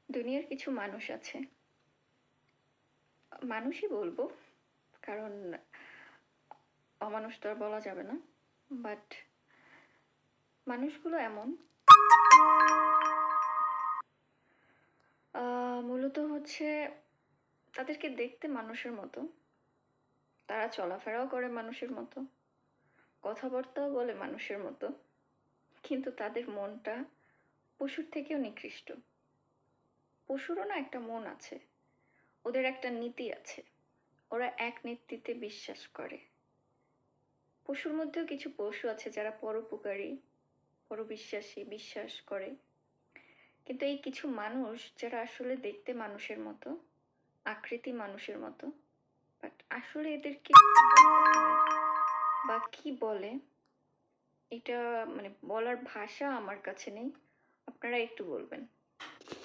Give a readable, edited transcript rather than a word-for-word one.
দুনিয়ার কিছু মানুষ আছে, মানুষই বলবো, কারণ অমানুষ তো আর বলা যাবে না। বাট মানুষগুলো এমন, মূলত হচ্ছে তাদেরকে দেখতে মানুষের মতো, তারা চলাফেরাও করে মানুষের মতো, কথাবার্তাও বলে মানুষের মতো, কিন্তু তাদের মনটা পশুর থেকেও নিকৃষ্ট। পশুরও না একটা মন আছে, ওদের একটা নীতি আছে, ওরা এক নীতিতে বিশ্বাস করে। পশুর মধ্যেও কিছু পশু আছে যারা পরোপকারী, পরবিশ্বাসী, বিশ্বাস করে। কিন্তু এই কিছু মানুষ যারা আসলে দেখতে মানুষের মতো, আকৃতি মানুষের মতো, বাট আসলে এদেরকে কি বলতে হয় বা কি বলে, এটা মানে বলার ভাষা আমার কাছে নেই। আপনারা একটু বলবেন।